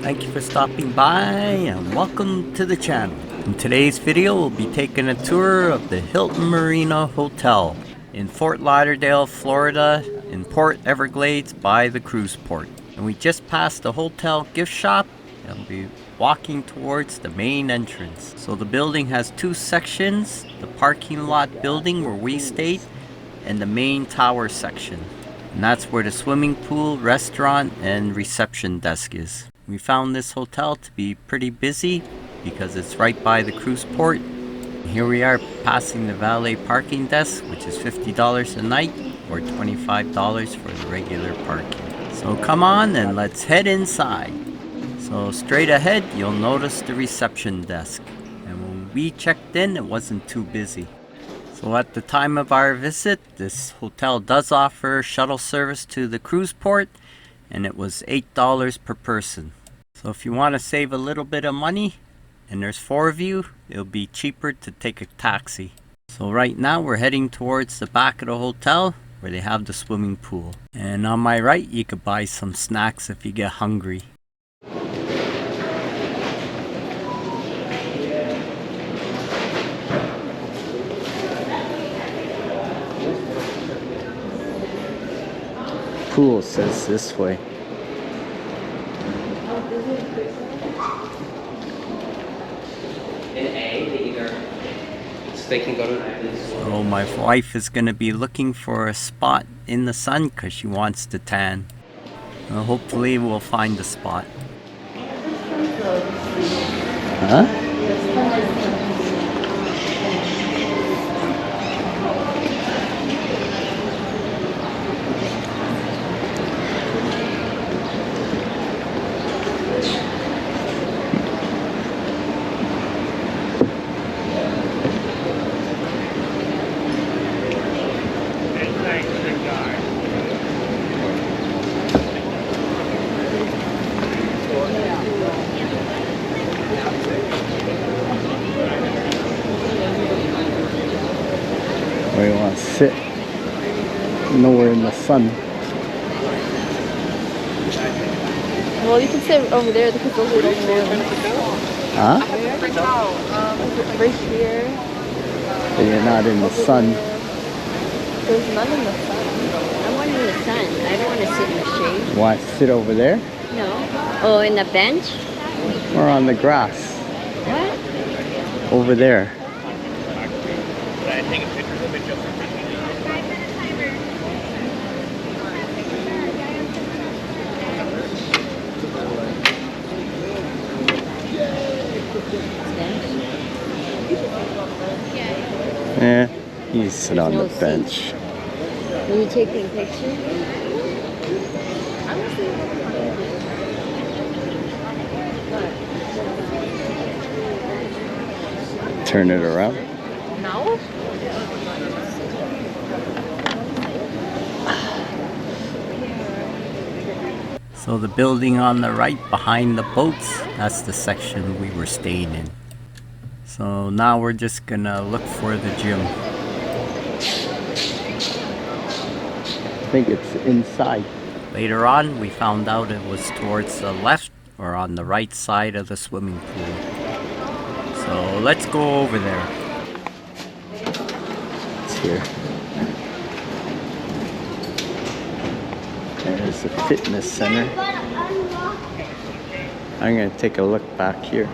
Thank you for stopping by and welcome to the channel. In today's video, we'll be taking a tour of the Hilton Marina Hotel in Fort Lauderdale, Florida, in Port Everglades by the cruise port. And we just passed the hotel gift shop and we'll be walking towards the main entrance. So the building has two sections, the parking lot building where we stayed and the main tower section. And that's where the swimming pool, restaurant, and reception desk is. We found this hotel to be pretty busy because it's right by the cruise port. Here we are passing the valet parking desk, which is $50 a night or $25 for the regular parking. So come on and let's head inside. So straight ahead, you'll notice the reception desk. And when we checked in, it wasn't too busy. So at the time of our visit, this hotel does offer shuttle service to the cruise port, and it was $8 per person. So if you want to save a little bit of money, and there's 4 of you, it'll be cheaper to take a taxi. So right now we're heading towards the back of the hotel where they have the swimming pool. And on my right, you could buy some snacks if you get hungry. Pool says this way. In A, they either so they can go to. So my wife is going to be looking for a spot in the sun because she wants to tan. Hopefully we'll find a spot. Huh? Where you want to sit? Nowhere in the sun. Well, you can sit over there because those are those rooms. Huh? Right here. But you're not in the sun. There's none in the sun. I want in the sun. I don't want to sit in the shade. Want to sit over there? No. Oh, in the bench? Or on the grass? What? Over there. Yeah, you sit on the bench. Are you taking pictures? Turn it around. No? So the building on the right behind the boats, that's the section we were staying in. So now we're just gonna look for the gym. I think it's inside. Later on, we found out it was towards the left or on the right side of the swimming pool. So let's go over there. It's here. There's the fitness center. I'm gonna take a look back here.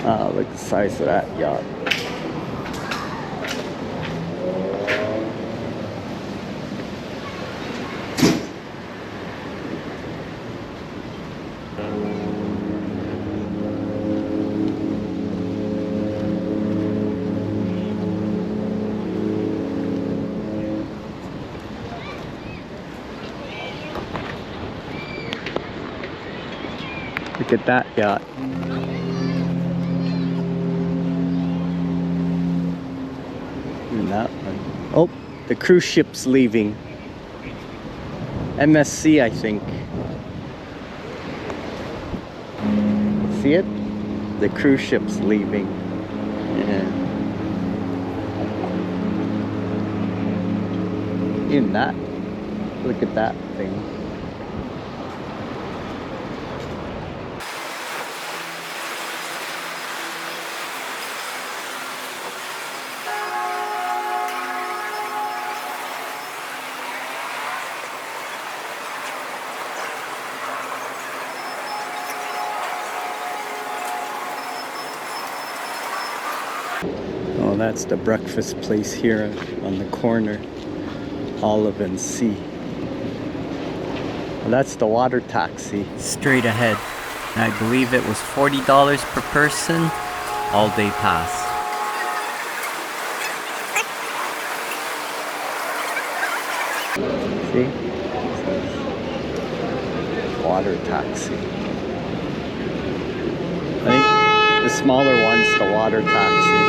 Ah, look at the size of that yacht. Look at that yacht. And that one. Oh, the cruise ship's leaving. MSC, I think. See it? The cruise ship's leaving. Yeah. Even that. Look at that thing. Oh, that's the breakfast place here on the corner. Olive and Sea. Well, that's the water taxi. Straight ahead. I believe it was $40 per person, all day pass. See? Water taxi. I think the smaller one's the water taxi.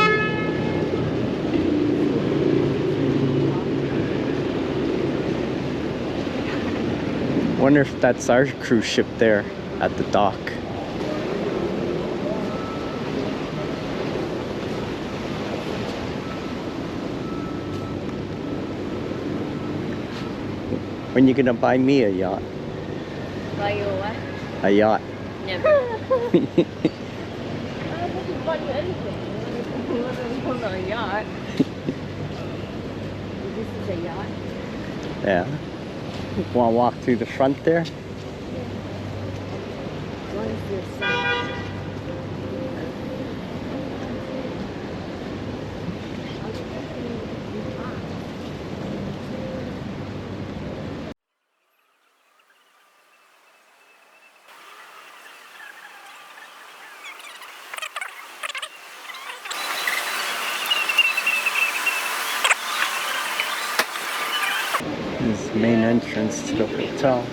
Wonder if that's our cruise ship there at the dock. When you gonna buy me a yacht? Buy you a what? A yacht. Never. I don't think it's buy you anything. On a yacht. This is a yacht. Yeah. Wanna walk through the front there? What is this? This is the main entrance to the hotel.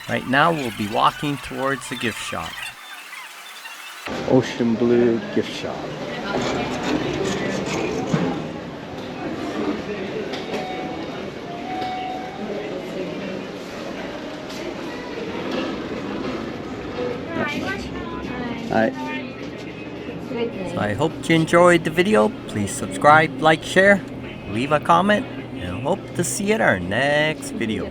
Right now we'll be walking towards the gift shop. Ocean Blue gift shop. Alright. So I hope you enjoyed the video. Please subscribe, like, share, leave a comment, and hope to see you at our next video.